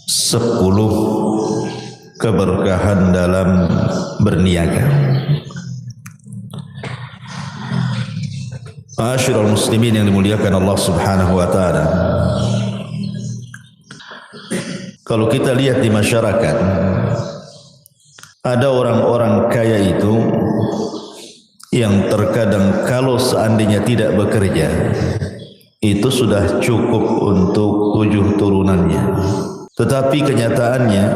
Sepuluh keberkahan dalam berniaga. Ma'asyiral muslimin yang dimuliakan Allah Subhanahu wa taala. Kalau kita lihat di masyarakat, ada orang-orang kaya itu yang terkadang kalau seandainya tidak bekerja, itu sudah cukup untuk 7 turunannya. Tetapi kenyataannya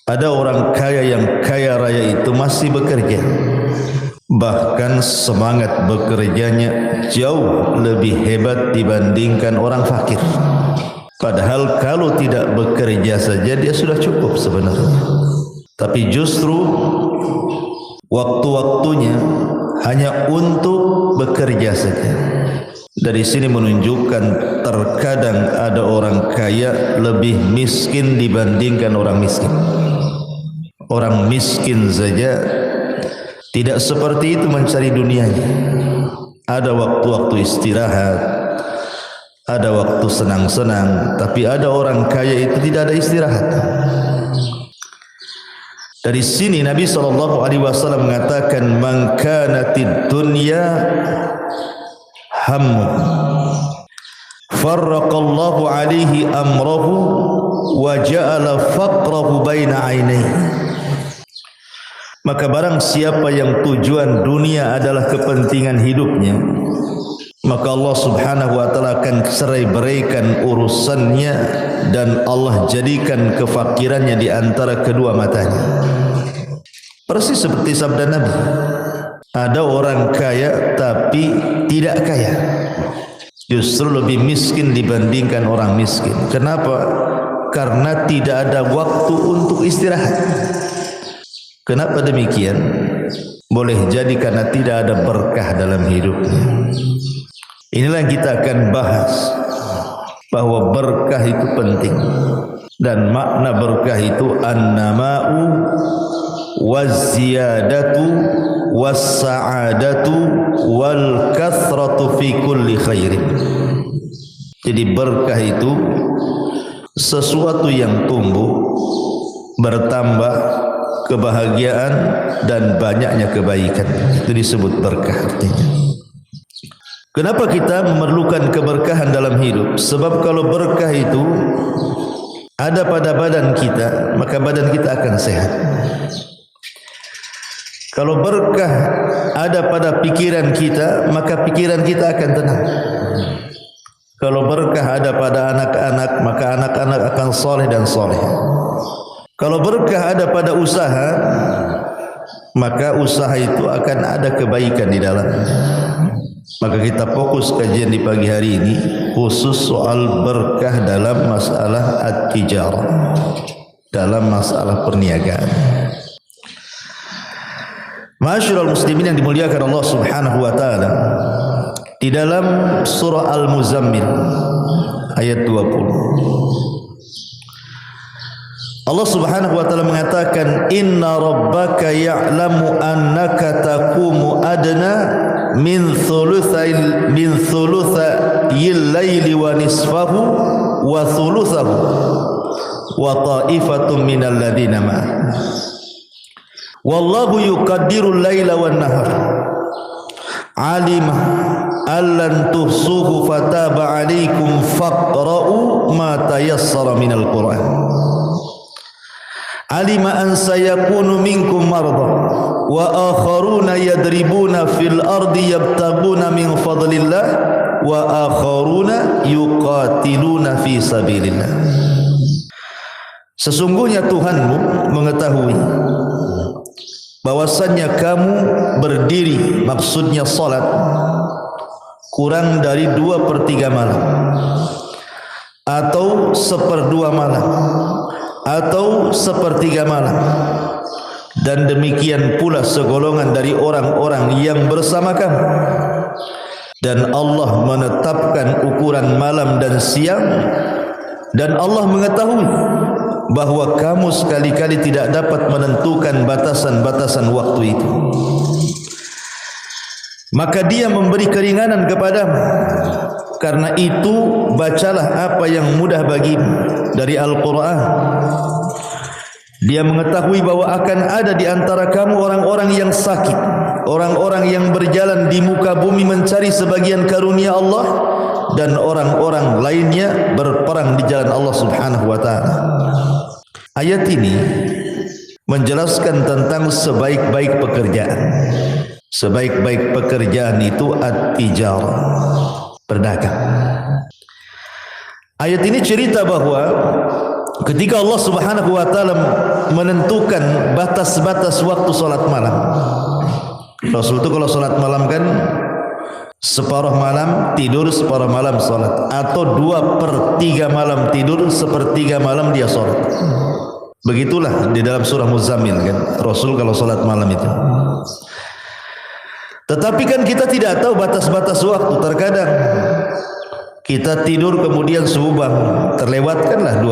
ada orang kaya yang kaya raya itu masih bekerja. Bahkan semangat bekerjanya jauh lebih hebat dibandingkan orang fakir. Padahal kalau tidak bekerja saja dia sudah cukup sebenarnya. Tapi justru waktu-waktunya hanya untuk bekerja saja. Dari sini menunjukkan terkadang ada orang kaya lebih miskin dibandingkan orang miskin. Orang miskin saja tidak seperti itu mencari dunianya. Ada waktu-waktu istirahat, ada waktu senang-senang, tapi ada orang kaya itu tidak ada istirahat. Dari sini Nabi SAW mengatakan, "Man kanatid dunya hammu farraqallahu alaihi amrahu wa ja'ala faqrahu baina ainaihi." Maka barang siapa yang tujuan dunia adalah kepentingan hidupnya, maka Allah Subhanahu wa taala akan cerai-beraikan urusannya dan Allah jadikan kefakirannya di antara kedua matanya. Persis seperti sabda Nabi, ada orang kaya tapi tidak kaya, justru lebih miskin dibandingkan orang miskin. Kenapa? Karena tidak ada waktu untuk istirahat. Kenapa demikian? Boleh jadi karena tidak ada berkah dalam hidupnya. Inilah yang kita akan bahas, bahwa berkah itu penting. Dan makna berkah itu an-nama'u waz-ziyadatu was-sa'adatu wal-kathratu fi kulli khairin. Jadi berkah itu sesuatu yang tumbuh, bertambah, kebahagiaan dan banyaknya kebaikan. Itu disebut berkah artinya. Kenapa kita memerlukan keberkahan dalam hidup? Sebab kalau berkah itu ada pada badan kita, maka badan kita akan sehat. Kalau berkah ada pada pikiran kita, maka pikiran kita akan tenang. Kalau berkah ada pada anak-anak, maka anak-anak akan soleh dan soleh. Kalau berkah ada pada usaha, maka usaha itu akan ada kebaikan di dalamnya. Maka kita fokus kajian di pagi hari ini khusus soal berkah dalam masalah at-tijarah, dalam masalah perniagaan. Ma'asyiral muslimin yang dimuliakan Allah Subhanahu wa taala, di dalam surah Al-Muzammil ayat 20 Allah Subhanahu wa taala mengatakan, "Inna rabbaka ya'lamu annaka taqumu adna min thuluthayil laili wa nisfahu wa thuluthahu wa ta'ifatun minal ladina ma'ah. Wallahu yuqaddirul laila wan nahar. Alima allan tuhsuhu fataba 'alaikum faqra'u ma tayassara minal Qur'an. Alima an sayakunu minkum marda wa akharuna yadribuna fil ardi yabtaguna min fadlillah wa akharuna yuqatiluna fi sabilillah." Sesungguhnya Tuhanmu mengetahui bahwasannya kamu berdiri, maksudnya salat, kurang dari 2/3 malam atau 1/2 malam atau 1/3 malam, dan demikian pula segolongan dari orang-orang yang bersama kamu. Dan Allah menetapkan ukuran malam dan siang, dan Allah mengetahui bahwa kamu sekali-kali tidak dapat menentukan batasan-batasan waktu itu. Maka dia memberi keringanan kepadamu. Karena itu bacalah apa yang mudah bagimu dari Al-Quran. Dia mengetahui bahwa akan ada di antara kamu orang-orang yang sakit, orang-orang yang berjalan di muka bumi mencari sebagian karunia Allah, dan orang-orang lainnya berperang di jalan Allah Subhanahu wa ta'ala. Ayat ini menjelaskan tentang sebaik-baik pekerjaan. Sebaik-baik pekerjaan itu at-tijarah, berdagang. Ayat ini cerita bahwa ketika Allah Subhanahu wa ta'ala menentukan batas-batas waktu salat malam. Rasul itu kalau salat malam kan separuh malam tidur, separuh malam salat, atau 2/3 malam tidur, 1/3 malam dia salat. Begitulah di dalam surah Muzammil kan Rasul kalau salat malam itu. Tetapi kan kita tidak tahu batas-batas waktu. Terkadang kita tidur kemudian subuh bangun, terlewatkanlah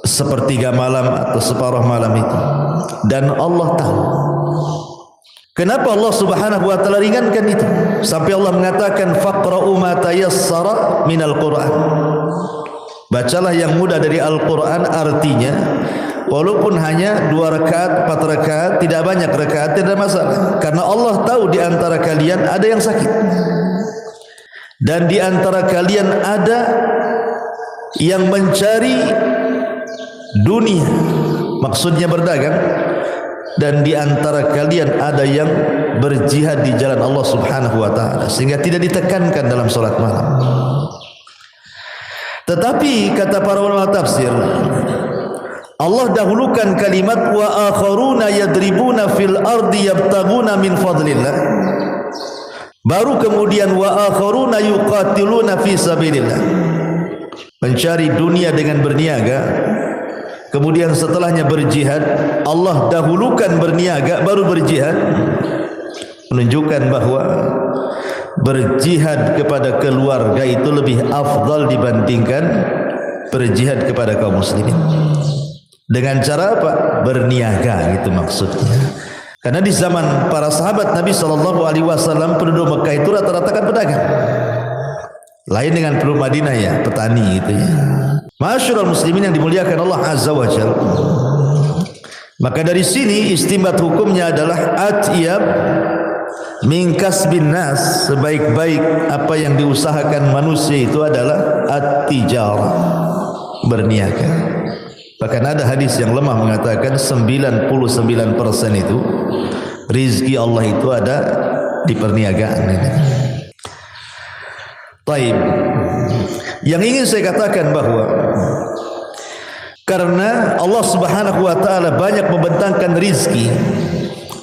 1/3 malam atau separuh malam itu. Dan Allah tahu. Kenapa Allah Subhanahu wa ta'ala ringankan itu? Sampai Allah mengatakan faqra'u ma tayassara minal Qur'an. Bacalah yang mudah dari Al-Quran. Artinya walaupun hanya 2 rakaat, 4 rakaat, tidak banyak rakaat, tidak masalah. Karena Allah tahu di antara kalian ada yang sakit, dan di antara kalian ada yang mencari dunia, maksudnya berdagang, dan di antara kalian ada yang berjihad di jalan Allah Subhanahu wa ta'ala, sehingga tidak ditekankan dalam salat malam. Tetapi kata para ulama tafsir, Allah dahulukan kalimat wa akharuna yadribuna fil ardi yabtaguna min fadlillah, baru kemudian wa akharuna yuqatiluna fi sabilillah, mencari dunia dengan berniaga, kemudian setelahnya berjihad. Allah dahulukan berniaga baru berjihad, menunjukkan bahwa berjihad kepada keluarga itu lebih afdal dibandingkan berjihad kepada kaum muslimin. Dengan cara apa? Berniaga, gitu maksudnya. Karena di zaman para sahabat Nabi SAW, penduduk Mekah itu rata-rata kan pedagang. Lain dengan penduduk Madinah ya, petani gitu ya. Masyarul muslimin yang dimuliakan Allah Azza wa Jalla. Maka dari sini istinbat hukumnya adalah atyab min kasbin nas, sebaik-baik apa yang diusahakan manusia itu adalah at-tijarah, berniaga. Bahkan ada hadis yang lemah mengatakan 99% itu rizki Allah itu ada di perniagaan ini. Taib. Yang ingin saya katakan bahwa karena Allah Subhanahu wa ta'ala banyak membentangkan rizki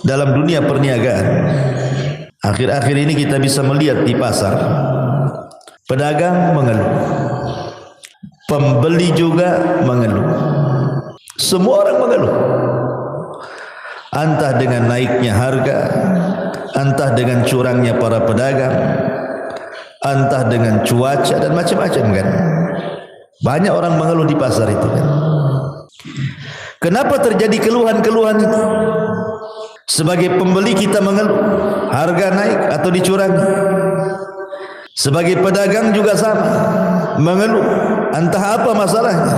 dalam dunia perniagaan, akhir-akhir ini kita bisa melihat di pasar pedagang mengeluh, pembeli juga mengeluh, semua orang mengeluh, entah dengan naiknya harga, entah dengan curangnya para pedagang, entah dengan cuaca dan macam-macam kan. Banyak orang mengeluh di pasar itu kan. Kenapa terjadi keluhan-keluhan itu? Sebagai pembeli kita mengeluh harga naik atau dicurangi. Sebagai pedagang juga sama, mengeluh entah apa masalahnya.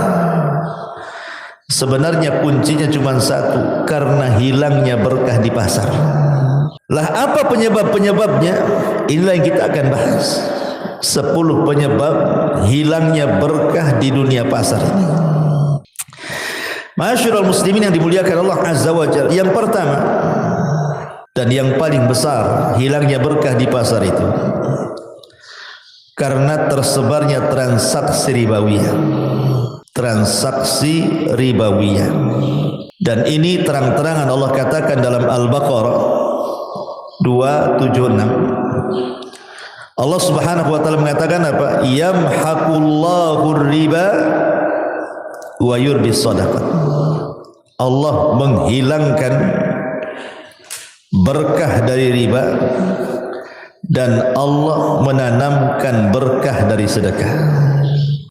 Sebenarnya kuncinya cuma satu, karena hilangnya berkah di pasar. Lah apa penyebab-penyebabnya? Inilah yang kita akan bahas. 10 penyebab hilangnya berkah di dunia pasar ini. Masyarul muslimin yang dimuliakan Allah Azza wa Jalla. Yang pertama dan yang paling besar hilangnya berkah di pasar itu karena tersebarnya transaksi ribawiyah. Transaksi ribawiyah. Dan ini terang-terangan Allah katakan dalam Al-Baqarah 276. Allah Subhanahu wa ta'ala mengatakan apa? Yamhaqullahu riba wa yurbis shadaqat. Allah menghilangkan berkah dari riba dan Allah menanamkan berkah dari sedekah.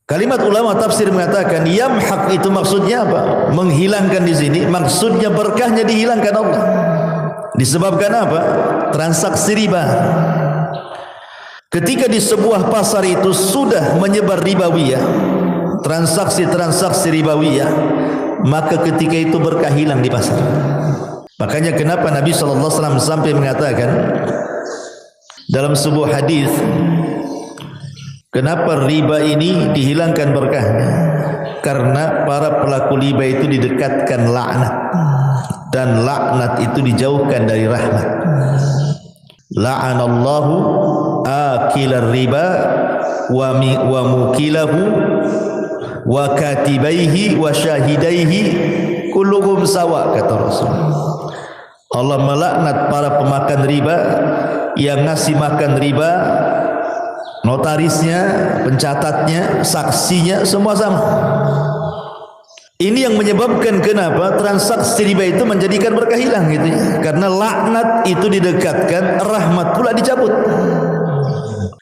Kalimat ulama tafsir mengatakan yamhaq itu maksudnya apa? Menghilangkan di sini maksudnya berkahnya dihilangkan Allah. Disebabkan apa? Transaksi riba. Ketika di sebuah pasar itu sudah menyebar ribawiyah, transaksi-transaksi ribawiyah, maka ketika itu berkah hilang di pasar. Makanya kenapa Nabi SAW sampai mengatakan dalam sebuah hadis, kenapa riba ini dihilangkan berkahnya? Karena para pelaku riba itu didekatkan laknat, dan laknat itu dijauhkan dari rahmat. La'anallahu akilar riba wa mukilahu wa katibaihi wa syahidaihi kulluhum sawa, kata Rasul. Allah melaknat para pemakan riba, yang ngasih makan riba, notarisnya, pencatatnya, saksinya, semua sama. Ini yang menyebabkan kenapa transaksi riba itu menjadikan berkah hilang gitu ya. Karena laknat itu didekatkan, rahmat pula dicabut.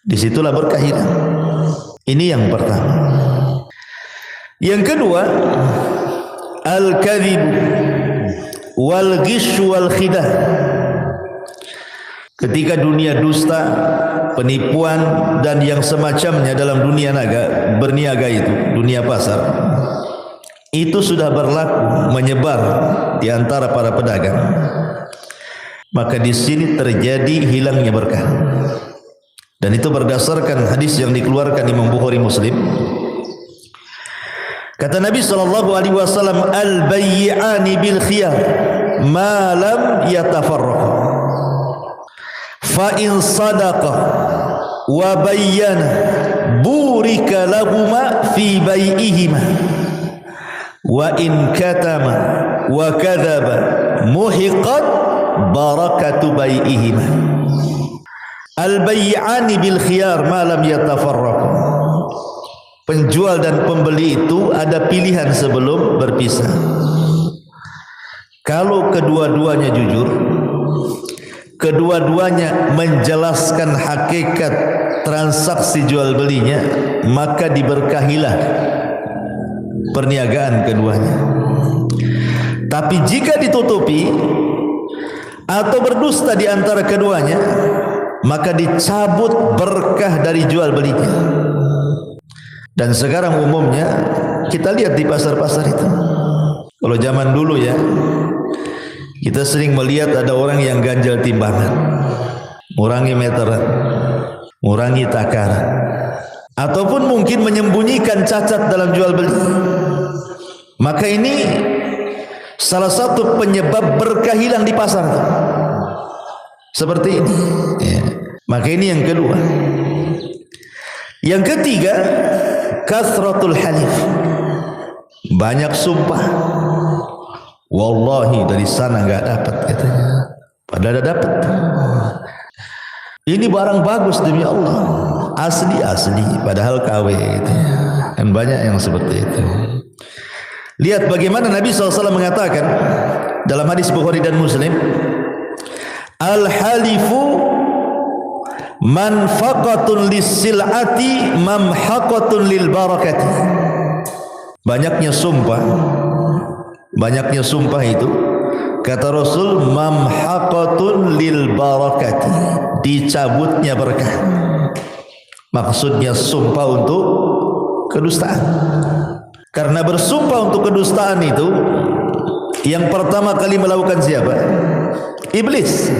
Disitulah berkah hilang. Ini yang pertama. Yang kedua, al-kadhib wal ghish wal khidah. Ketika dunia dusta, penipuan dan yang semacamnya dalam dunia berniaga itu, dunia pasar, itu sudah berlaku, menyebar di antara para pedagang. Maka di sini terjadi hilangnya berkah. Dan itu berdasarkan hadis yang dikeluarkan Imam Bukhari Muslim. Kata Nabi SAW, al-bayyi'ani bil khiyar ma lam yatafarraqa. Fa in sadaqa wa bayyana burika lahuma fi bai'ihima. Wa in katama wa kadzaba muhiqat barakatu bai'ihima. Al-bay'ani bil khiyar ma lam yatafarraq. Penjual dan pembeli itu ada pilihan sebelum berpisah. Kalau kedua-duanya jujur, kedua-duanya menjelaskan hakikat transaksi jual belinya, maka diberkahilah perniagaan keduanya. Tapi jika ditutupi atau berdusta di antara keduanya, maka dicabut berkah dari jual belinya. Dan sekarang umumnya kita lihat di pasar-pasar itu. Kalau zaman dulu ya, kita sering melihat ada orang yang ganjal timbangan, ngurangi meteran, ngurangi takaran, ataupun mungkin menyembunyikan cacat dalam jual beli. Maka ini salah satu penyebab berkah hilang di pasar. Seperti ini ya. Maka ini yang kedua. Yang ketiga, kasratul halif, banyak sumpah. Wallahi dari sana enggak dapat katanya, padahal ada dapat. Ini barang bagus demi Allah, asli padahal KW gitu. Dan banyak yang seperti itu. Lihat bagaimana Nabi SAW mengatakan dalam hadis Bukhari dan Muslim, al-halifu manfaqatun lis-sil'ati mamhaqatun lil barakati. Banyaknya sumpah itu, kata Rasul, mamhaqatun lil barakati, dicabutnya berkah. Maksudnya sumpah untuk kedustaan. Karena bersumpah untuk kedustaan itu, yang pertama kali melakukan siapa? Iblis.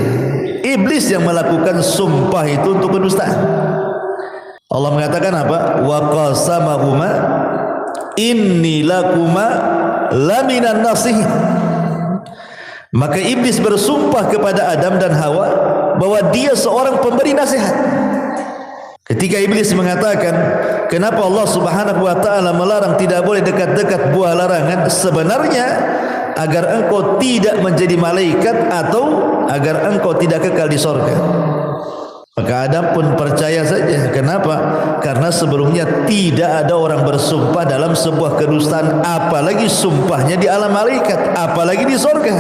Iblis yang melakukan sumpah itu untuk kedustaan. Allah mengatakan apa? Wa qasamahuma inni lakuma laminan nasihin. Maka iblis bersumpah kepada Adam dan Hawa bahwa dia seorang pemberi nasihat. Ketika iblis mengatakan, kenapa Allah Subhanahu wa taala melarang tidak boleh dekat-dekat buah larangan? Sebenarnya agar engkau tidak menjadi malaikat atau agar engkau tidak kekal di sorga. Maka Adam pun percaya saja. Kenapa? Karena sebelumnya tidak ada orang bersumpah dalam sebuah kedustaan, apalagi sumpahnya di alam malaikat, apalagi di sorga.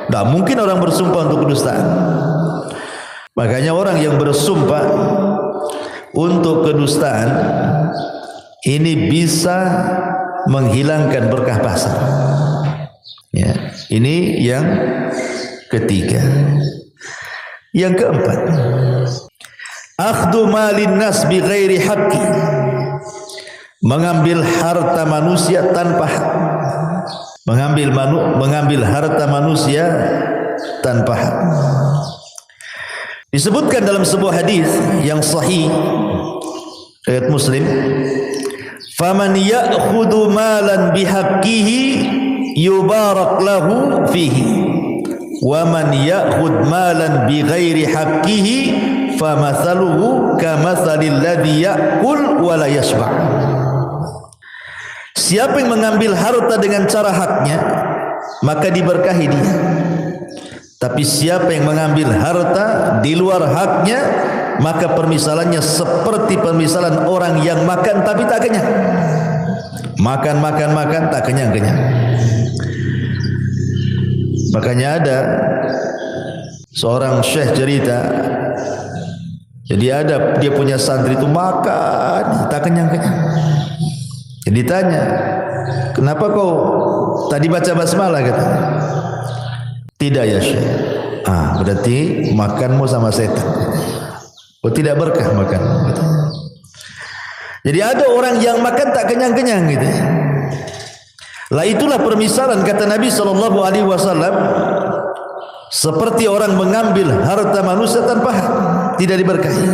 Tak mungkin orang bersumpah untuk kedustaan. Makanya orang yang bersumpah untuk kedustaan Ini bisa menghilangkan berkah pasar. Ya, ini yang ketiga. Yang keempat, akhdhu malin nas bi ghairi haqqi, mengambil harta manusia tanpa hak. Mengambil harta manusia tanpa hak. Disebutkan dalam sebuah hadis yang sahih riwayat Muslim, faman ya'khudhu malan bihaqqihi yubarak lahu fihi wa man ya'khudh malan bighairi haqqihi famathaluhu kamathalil ladzi ya'kul wa la yashba'. Siapa yang mengambil harta dengan cara haknya, maka diberkahi dia. Tapi siapa yang mengambil harta di luar haknya, maka permisalannya seperti permisalan orang yang makan tapi tak kenyang. Makan tak kenyang. Makanya ada seorang syekh cerita, jadi ada dia punya santri itu makan tak kenyang. Jadi tanya, kenapa kau tadi baca basmalah? Kata, tidak ya syekh. Berarti makanmu sama setan. Oh, tidak berkah makan. Gitu. Jadi ada orang yang makan tak kenyang-kenyang gitu. Lah itulah permisalan kata Nabi SAW, seperti orang mengambil harta manusia tanpa hak, tidak diberkahi.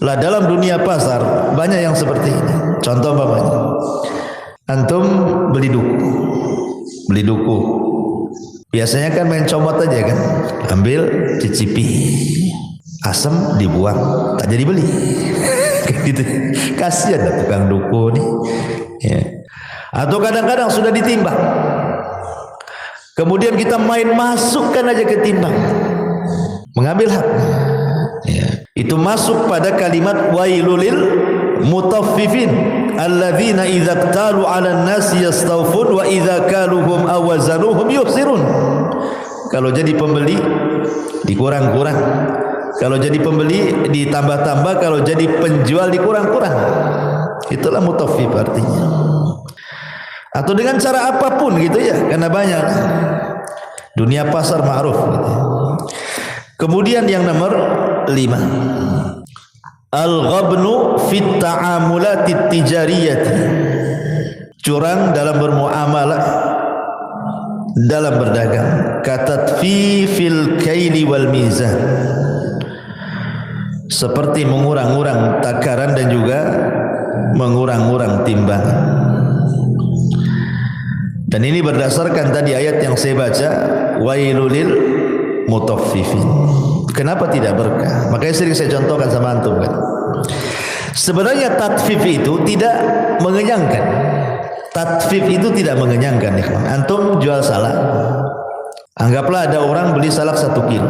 Lah dalam dunia pasar banyak yang seperti ini. Contoh umpamanya, antum beli duku. Biasanya kan main comot aja kan, ambil cicipi, asam dibuang, tak jadi beli. Gitu. Kasihan lah tukang duku nih. Ya. Atau kadang-kadang sudah ditimbang, kemudian kita main masukkan aja ke timbang, mengambil hak. Ya. Itu masuk pada kalimat wailulil mutaffifin alladzina idza iktalu 'alan nasi yastawfun wa idza kaluhum aw wazanuhum yukhsirun. Kalau jadi pembeli dikurang-kurang, kalau jadi pembeli ditambah-tambah, kalau jadi penjual dikurang-kurang. Itulah mutaffif artinya. Atau dengan cara apapun gitu ya, karena banyak dunia pasar ma'ruf gitu. Kemudian yang nomor 5, al-ghabnu fit ta'amulatit tijariyati, curang dalam bermuamalah, dalam berdagang. Katatfi fil kaili wal mizan, seperti mengurang-urang takaran dan juga mengurang-urang timbangan. Dan ini berdasarkan tadi ayat yang saya baca, wailulil mutaffifin. Kenapa tidak berkah? Makanya sering saya contohkan sama antum kan. Sebenarnya tatfif itu tidak mengenyangkan. Tatfif itu tidak mengenyangkan. Antum jual salak, anggaplah ada orang beli salak 1 kilo.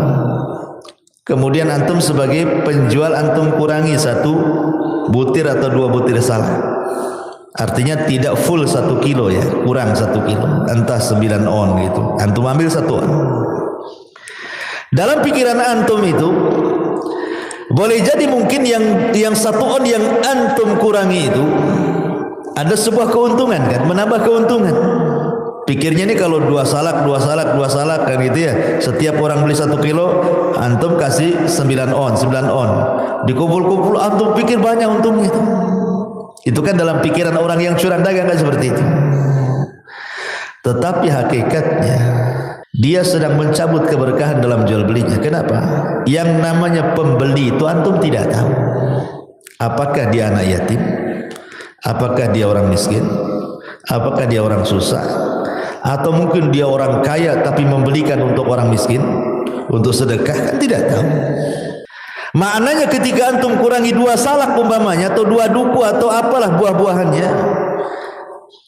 Kemudian antum sebagai penjual, antum kurangi 1 butir atau 2 butir salak. Artinya tidak full 1 kilo ya, kurang 1 kilo, entah 9 on gitu. Antum ambil 1 on. Dalam pikiran antum itu boleh jadi mungkin yang 1 on yang antum kurangi itu ada sebuah keuntungan kan, menambah keuntungan. Pikirnya ini kalau 2 salak kan gitu ya. Setiap orang beli 1 kilo, antum kasih 9 on. Dikumpul-kumpul antum pikir banyak untungnya itu. Itu kan dalam pikiran orang yang curang dagang kan seperti itu. Tetapi hakikatnya dia sedang mencabut keberkahan dalam jual belinya. Kenapa? Yang namanya pembeli itu antum tidak tahu. Apakah dia anak yatim? Apakah dia orang miskin? Apakah dia orang susah? Atau mungkin dia orang kaya tapi membelikan untuk orang miskin, untuk sedekah, kan tidak tahu. Maknanya ketika antum kurangi 2 salak umpamanya, atau 2 duku atau apalah buah-buahannya,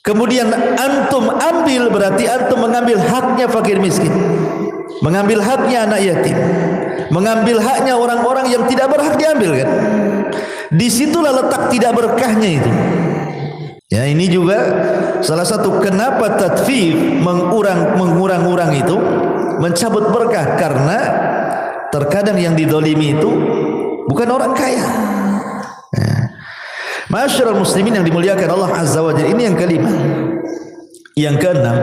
kemudian antum ambil, berarti antum mengambil haknya fakir miskin, mengambil haknya anak yatim, mengambil haknya orang-orang yang tidak berhak diambil kan. Disitulah letak tidak berkahnya itu. Ya, ini juga salah satu kenapa tatfif, mengurang-urang itu mencabut berkah, karena terkadang yang didolimi itu bukan orang kaya. Masyarul muslimin yang dimuliakan Allah Azza wa Jalla, ini yang kelima. Yang keenam,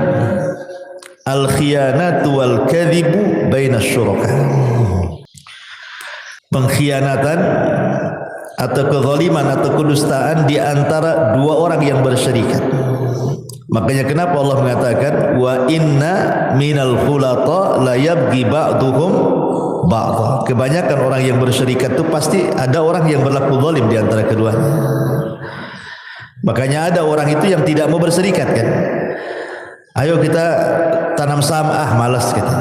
al-khiyanatu wal kadhibu baina syuraka. Pengkhianatan atau kezaliman atau kedustaan di antara dua orang yang bersyarikat. Makanya kenapa Allah mengatakan wa inna minal khulata la yabghi ba'duhum ba'dha. Kebanyakan orang yang bersyarikat itu pasti ada orang yang berlaku zalim di antara keduanya. Makanya ada orang itu yang tidak mau berserikat kan. Ayo kita tanam saham, malas kita.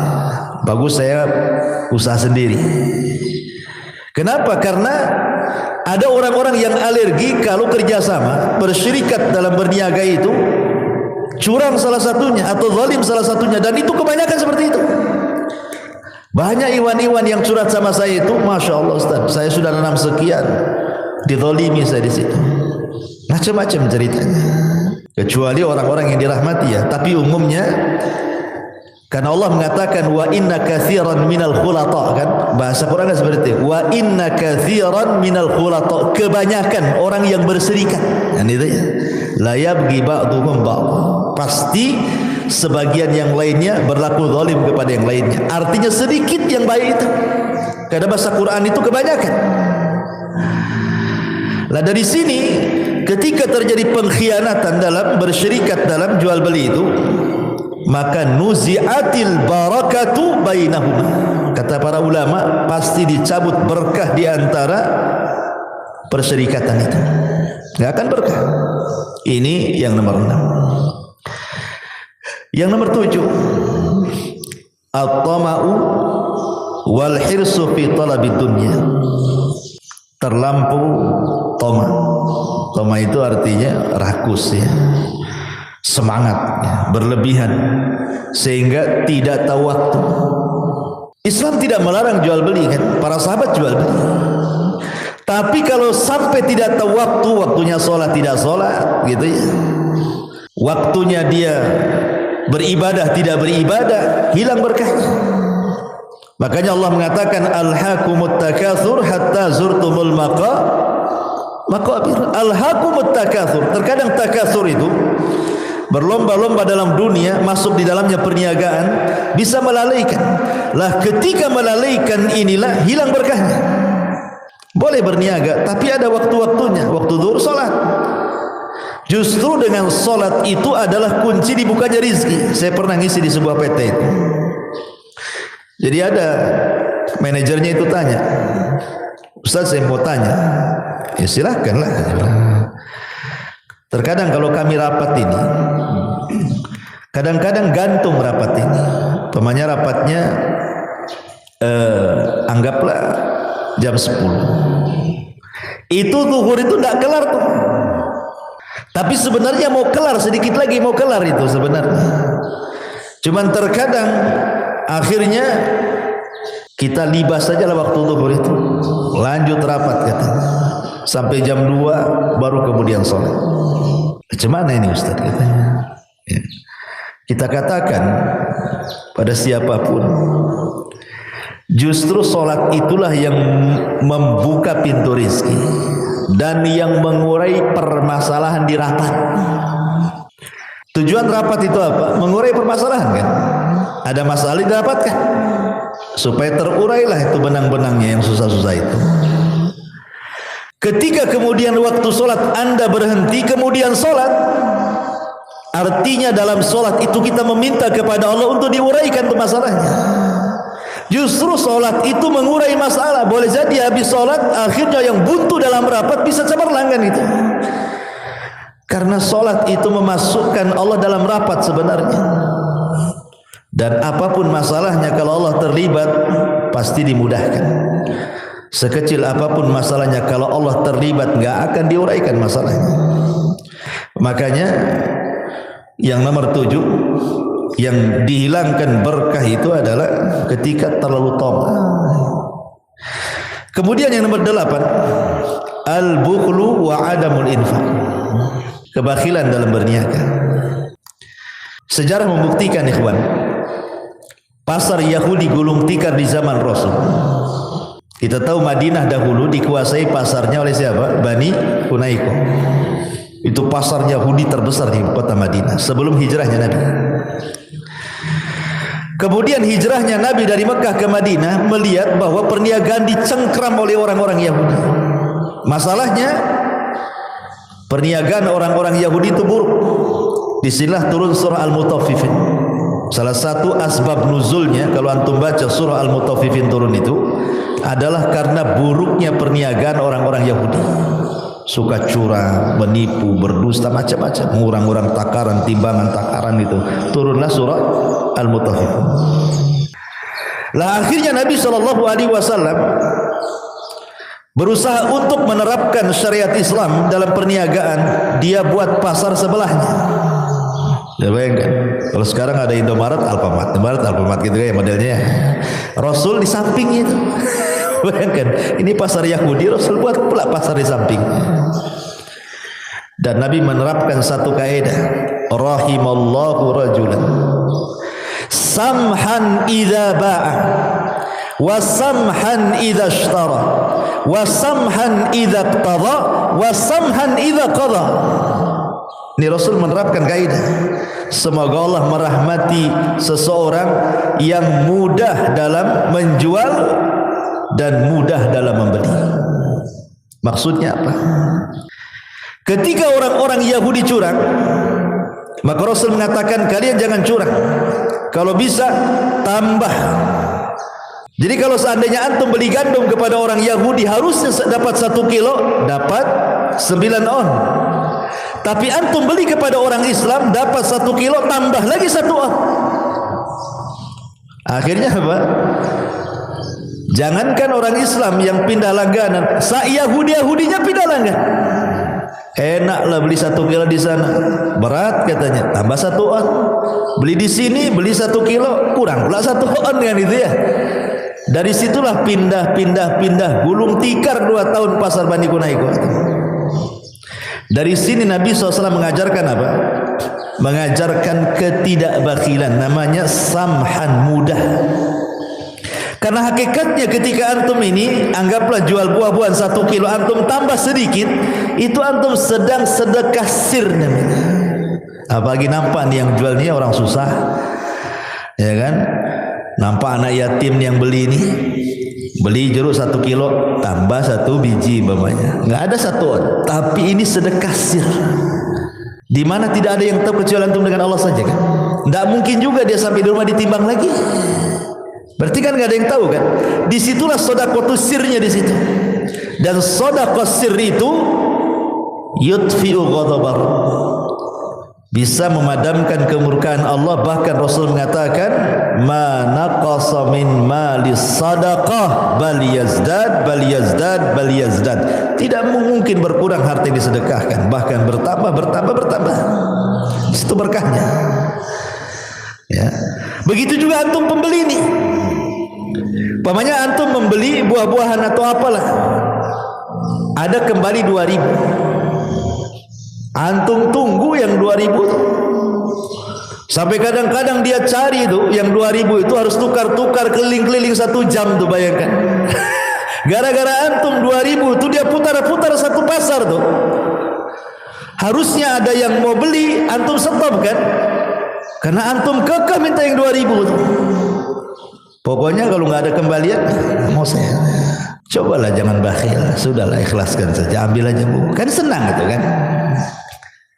Bagus saya usaha sendiri. Kenapa? Karena ada orang-orang yang alergi kalau kerjasama, bersyirikat dalam berniaga itu curang salah satunya atau zalim salah satunya, dan itu kebanyakan seperti itu. Banyak iwan-iwan yang curhat sama saya itu, Masya Allah Ustaz, saya sudah nanam sekian, dizalimi saya di situ. Macam-macam ceritanya. Kecuali orang-orang yang dirahmati ya, tapi umumnya karena Allah mengatakan wa inna katsiran minal khulata, kan bahasa Quran kan seperti itu, wa inna katsiran minal khulata, kebanyakan orang yang berserikat, kan itu ya, la yabghi ba'duhum ba'd, pasti sebagian yang lainnya berlaku zalim kepada yang lainnya. Artinya sedikit yang baik itu, karena bahasa Quran itu kebanyakan. Lah dari sini ketika terjadi pengkhianatan dalam bersyirikat dalam jual beli itu, maka nuzi'atil barakatu bainahuma. Kata para ulama, pasti dicabut berkah di antara persyirikatan itu. Enggak akan berkah. Ini yang nomor 6. Yang nomor 7, at-tama'u wal hirsu fi talabid dunya. Terlampau tama. Tama itu artinya rakus ya. Semangat ya, berlebihan sehingga tidak tahu waktu. Islam tidak melarang jual beli kan, para sahabat jual beli. Tapi kalau sampai tidak tahu waktu, waktunya sholat tidak sholat gitu ya, waktunya dia beribadah tidak beribadah, hilang berkahnya. Makanya Allah mengatakan alhaakumut takatsur hatta zurtumul maqabir. Alhaakumut takatsur, terkadang takatsur itu berlomba-lomba dalam dunia, masuk di dalamnya perniagaan, bisa melalaikan. Lah ketika melalaikan inilah hilang berkahnya. Boleh berniaga tapi ada waktu-waktunya. Waktu zuhur salat. Justru dengan salat itu adalah kunci dibukanya rezeki. Saya pernah ngisi di sebuah PT itu. Jadi ada manajernya itu tanya, Ustaz saya mau tanya. Ya silakanlah. Terkadang kalau kami rapat ini, kadang-kadang gantung rapat ini. Pemanya rapatnya anggaplah jam 10. Itu zuhur itu tidak kelar tuh. Tapi sebenarnya mau kelar, sedikit lagi mau kelar itu sebenarnya. Cuman terkadang akhirnya kita libas saja lah waktu zuhur itu. Lanjut rapat katanya. Sampai jam 2 baru kemudian sholat. Macam mana ini Ustaz katanya? Ya. Kita katakan pada siapapun, justru sholat itulah yang membuka pintu rezeki dan yang mengurai permasalahan di rapat. Tujuan rapat itu apa? Mengurai permasalahan kan? Ada masalah didapatkan supaya terurailah itu benang-benangnya yang susah-susah itu. Ketika kemudian waktu solat Anda berhenti kemudian solat, artinya dalam solat itu kita meminta kepada Allah untuk diuraikan masalahnya. Justru solat itu mengurai masalah. Boleh jadi habis solat akhirnya yang buntu dalam rapat bisa cemerlang kan itu. Karena solat itu memasukkan Allah dalam rapat sebenarnya. Dan apapun masalahnya kalau Allah terlibat pasti dimudahkan. Sekecil apapun masalahnya kalau Allah terlibat enggak akan diuraikan masalahnya. Makanya yang nomor 7 yang dihilangkan berkah itu adalah ketika terlalu tama. Kemudian yang nomor 8, al-bukhlu wa adamul infaq. Kebakhilan dalam berniaga. Sejarah membuktikan ikhwan, pasar Yahudi gulung tikar di zaman Rasul. Kita tahu Madinah dahulu dikuasai pasarnya oleh siapa? Bani Hunaiko. Itu pasar Yahudi terbesar di kota Madinah sebelum hijrahnya Nabi. Kemudian hijrahnya Nabi dari Mekah ke Madinah, melihat bahwa perniagaan dicengkram oleh orang-orang Yahudi. Masalahnya perniagaan orang-orang Yahudi itu buruk. Disinilah turun surah Al-Mutaffifin. Salah satu asbab nuzulnya, kalau antum baca surah Al-Mutaffifin turun itu adalah karena buruknya perniagaan orang-orang Yahudi. Suka curang, menipu, berdusta, macam-macam, ngurang-ngurang takaran, timbangan takaran itu. Turunlah surah Al-Mutaffifin. Lah akhirnya Nabi SAW berusaha untuk menerapkan syariat Islam dalam perniagaan. Dia buat pasar sebelahnya. Ya bayangkan, kalau sekarang ada Indomaret, Alfamart gitu ya modelnya. Rasul di sampingnya itu. Bayangkan, ini pasar Yahudi, Rasul buat pula pasar di samping. Dan Nabi menerapkan satu kaidah, rahimallahu rajulan samhan idza ba'a wa samhan idza ishtara wa samhan idza qada wa samhan idza qada. Ini Rasul menerapkan kaidah. Semoga Allah merahmati seseorang yang mudah dalam menjual dan mudah dalam membeli. Maksudnya apa? Ketika orang-orang Yahudi curang, maka Rasul mengatakan kalian jangan curang. Kalau bisa tambah. Jadi kalau seandainya antum beli gandum kepada orang Yahudi harusnya dapat 1 kilo, dapat 9 on. Tapi antum beli kepada orang Islam dapat 1 kilo tambah lagi 1 on. Akhirnya apa? Jangankan orang Islam yang pindah langganan, Yahudi-Yahudinya pindah langganan. Enaklah beli 1 kilo di sana, berat katanya, tambah 1 on. Beli di sini, beli 1 kilo, kurang pula 1 on kan itu ya. Dari situlah pindah, gulung tikar 2 tahun pasar Bani Hunaiko. Dari sini Nabi SAW mengajarkan apa? Mengajarkan ketidakbakhilan, namanya samhan, mudah. Karena hakikatnya ketika antum ini, anggaplah jual buah-buahan 1 kilo, antum tambah sedikit, itu antum sedang sedekah sir namanya. Apalagi nampak nih yang jual ini orang susah, ya kan? Nampak anak yatim yang beli ini, beli jeruk 1 kilo tambah 1 biji umpamanya, nggak ada 1 on, tapi ini sedekah sir, di mana tidak ada yang tahu kecuali antum dengan Allah saja kan. Nggak mungkin juga dia sampai di rumah ditimbang lagi, berarti kan nggak ada yang tahu kan. Disitulah sedekah sirnya di situ. Dan sedekah sir itu yutfi'u ghadabar, bisa memadamkan kemurkaan Allah. Bahkan Rasul mengatakan ma naqasa min mali sadaqah bal yazdad. Tidak mungkin berkurang harta yang disedekahkan, bahkan bertambah. Di situ berkahnya. Ya. Begitu juga antum pembeli ini. Umpamanya antum membeli buah-buahan atau apalah, ada kembali 2.000. Antum tunggu yang 2.000 itu. Sampai kadang-kadang dia cari itu yang 2.000 itu harus tukar-tukar keliling-keliling 1 jam tuh, bayangkan. Gara-gara antum 2.000 itu dia putar-putar 1 pasar tuh. Harusnya ada yang mau beli, antum stop kan? Karena antum kekeh minta yang 2.000 tuh. Pokoknya kalau nggak ada kembalian, mau saya. Cobalah jangan bakhil, sudahlah ikhlaskan saja, ambil aja Bu. Kan senang gitu kan?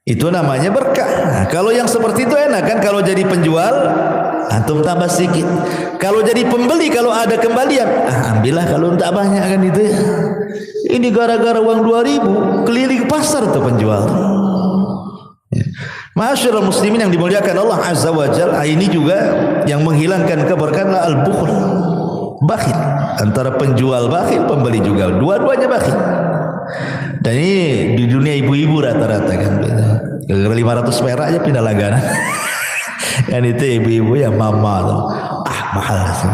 Itu namanya berkah. Nah, kalau yang seperti itu enak kan, kalau jadi penjual antum tambah sedikit. Kalau jadi pembeli kalau ada kembalian, ambillah kalau tak banyak kan itu ya. Ini gara-gara uang 2.000 keliling pasar tuh penjual. Ya. Ma'asyiral muslimin yang dimuliakan Allah Azza wa Jalla, ini juga yang menghilangkan keberkahan al-bukhl, bakhil. Antara penjual bakhil, pembeli juga, dua-duanya bakhil. Dan ini di dunia ibu-ibu rata-rata kan, 500 perak aja pindah langganan. Kan itu ibu-ibu yang mama tuh, mahal sih.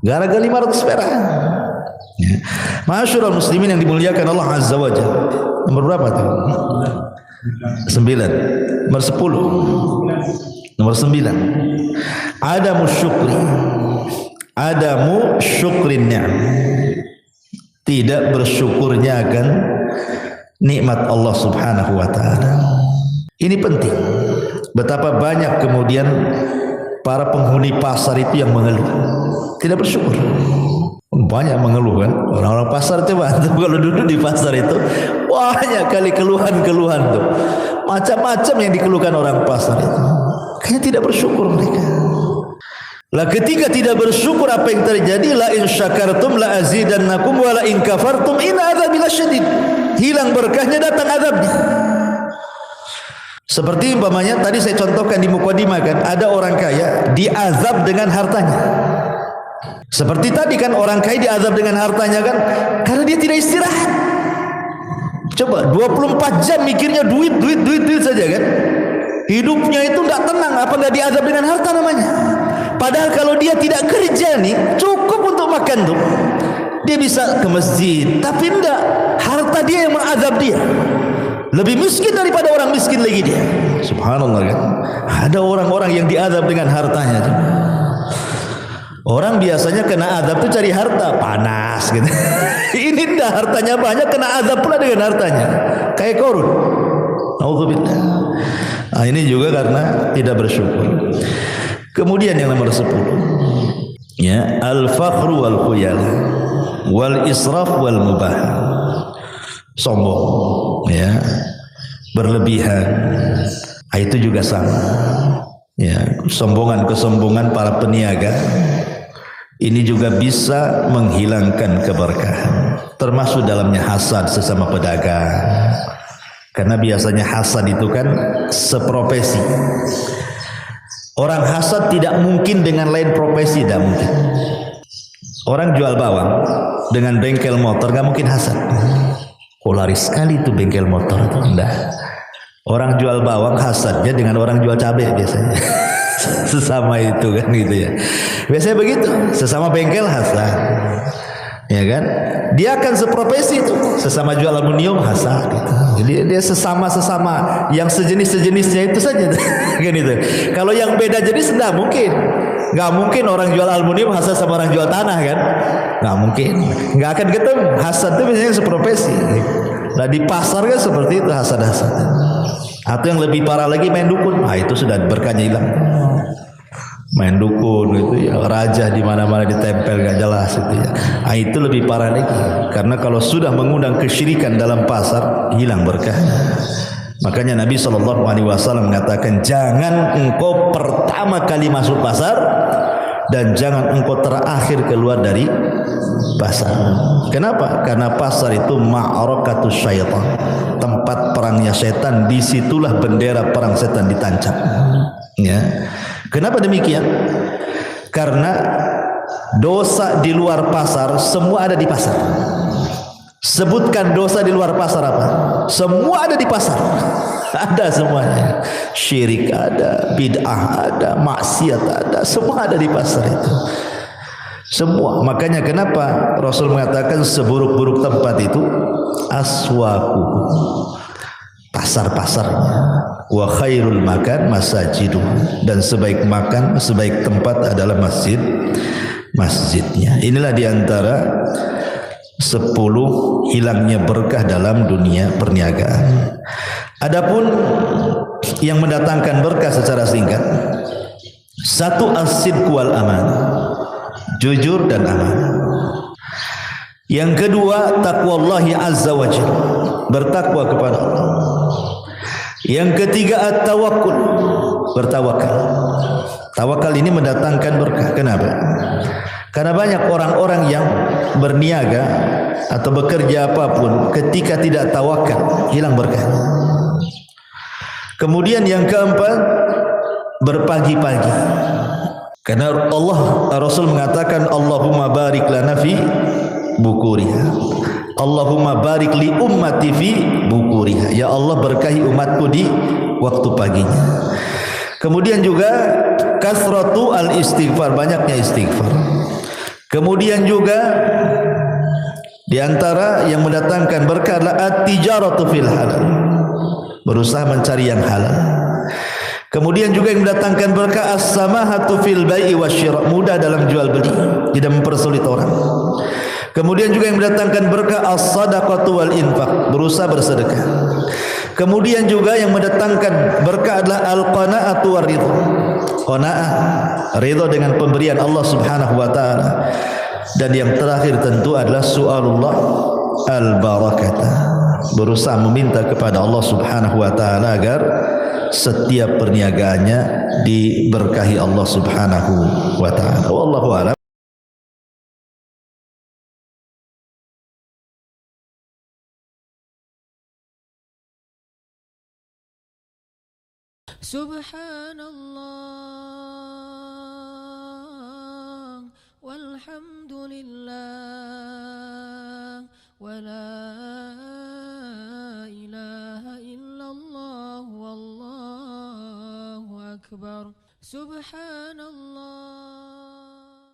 Gara-gara 500 perak. Ya. Ma'asyiral muslimin yang dimuliakan Allah Azza wa Jalla. Nomor berapa tuh? 9. Nomor 10. Nomor 9. Adamu syukrin ni'am. tidak bersyukurnya akan nikmat Allah Subhanahu wa taala. Ini penting. Betapa banyak kemudian para penghuni pasar itu yang mengeluh, tidak bersyukur. Banyak mengeluh kan orang-orang pasar. Coba kalau duduk di pasar itu banyak kali keluhan-keluhan tuh, macam-macam yang dikeluhkan orang pasar itu. Kayaknya tidak bersyukur mereka. Lah ketika tidak bersyukur, apa yang terjadi? La in syakartum la azidannakum wa la in kafartum inna adzabi lasyadid. Hilang berkahnya, datang azabnya. Seperti umpamanya tadi saya contohkan di mukadimah kan, ada orang kaya diazab dengan hartanya. Seperti tadi kan orang kaya diazab dengan hartanya kan, karena dia tidak istirahat. Coba 24 jam mikirnya duit saja kan. Hidupnya itu tidak tenang, apa enggak diazab dengan harta namanya? Padahal kalau dia tidak kerja nih, cukup untuk makan tuh. Dia bisa ke masjid, tapi enggak, harta dia yang mengazab dia. Lebih miskin daripada orang miskin lagi dia. Subhanallah kan. Ada orang-orang yang diazab dengan hartanya. Orang biasanya kena azab tuh cari harta, panas gitu. Ini enggak, hartanya banyak, kena azab pula dengan hartanya. Kayak Qarun. Nauzubillah. Nah, ini juga karena tidak bersyukur. Kemudian yang nomor 10, ya, al-fakhru wal khuyal wal israf wal mubah. Sombong, ya, berlebihan. Nah, itu juga sama. Ya, kesombongan para peniaga ini juga bisa menghilangkan keberkahan. Termasuk dalamnya hasad sesama pedagang. Karena biasanya hasad itu kan seprofesi. Orang hasad tidak mungkin dengan lain profesi, tidak mungkin. Orang jual bawang dengan bengkel motor gak mungkin hasad. Laris sekali itu bengkel motor itu, enggak. Orang jual bawang hasadnya dengan orang jual cabai biasanya. Sesama itu kan gitu ya. Biasanya begitu, sesama bengkel hasad. Ya kan? Dia akan seprofesi itu, sesama jual aluminium hasad gitu. Jadi dia sesama yang sejenisnya itu saja kan itu. Kalau yang beda jenis enggak mungkin. Enggak mungkin orang jual aluminium hasad sama orang jual tanah kan? Enggak mungkin. Enggak akan ketemu. Hasad itu biasanya seprofesi. Nah di pasar kan seperti itu, hasad-hasad. Atau yang lebih parah lagi main dukun. Nah itu sudah berkahnya hilang. Main dukun itu ya, raja di mana-mana ditempel gak jelas itu ya. Nah, itu lebih parah lagi, karena kalau sudah mengundang kesyirikan dalam pasar, hilang berkahnya. Makanya Nabi SAW mengatakan, jangan engkau pertama kali masuk pasar dan jangan engkau terakhir keluar dari pasar. Kenapa? Karena pasar itu ma'arakatus syaitan, tempat perangnya setan. Disitulah bendera perang setan ditancap. Ya. Kenapa demikian? Karena dosa di luar pasar semua ada di pasar. Sebutkan dosa di luar pasar apa? Semua ada di pasar. Ada semuanya. Syirik ada, bid'ah ada, maksiat ada, semua ada di pasar itu. Semua. Makanya kenapa Rasul mengatakan seburuk-buruk tempat itu aswaku, pasar-pasarnya. Wa khairul makan masajidu, dan sebaik makan, sebaik tempat adalah masjidnya. Inilah diantara 10 hilangnya berkah dalam dunia perniagaan. Adapun yang mendatangkan berkah secara singkat, 1 as-sidq wal amanah, jujur dan amanah. Yang kedua taqwallahi azza wa jalla, bertakwa kepada Allah. Yang ketiga at-tawakkul, bertawakal. Tawakal ini mendatangkan berkah. Kenapa? Karena banyak orang-orang yang berniaga atau bekerja apapun, ketika tidak tawakal hilang berkah. Kemudian yang keempat, berpagi-pagi. Karena Rasul mengatakan Allahumma barik lana fi bukuriha, Allahumma barik li ummati fi bukuriha. Ya Allah, berkahi umatku di waktu paginya. Kemudian juga kasratu al istighfar, banyaknya istighfar. Kemudian juga di antara yang mendatangkan berkah adalah at-tijaratu fil halal, berusaha mencari yang halal. Kemudian juga yang mendatangkan berkah as-samahatu fil bai'i wasyira', mudah dalam jual beli, tidak mempersulit orang. Kemudian juga yang mendatangkan berkah as-sadaqatu wal infaq, berusaha bersedekah. Kemudian juga yang mendatangkan berkah adalah al-qanaatu war ridha. Qanaah, ridha dengan pemberian Allah Subhanahu wa taala. Dan yang terakhir tentu adalah su'alullah al-barakata. Berusaha meminta kepada Allah Subhanahu wa taala agar setiap perniagaannya diberkahi Allah Subhanahu wa taala. Wallahu a'lam. Subhanallah walhamdulillah wa la ilaha illallah wallahu akbar. Subhanallah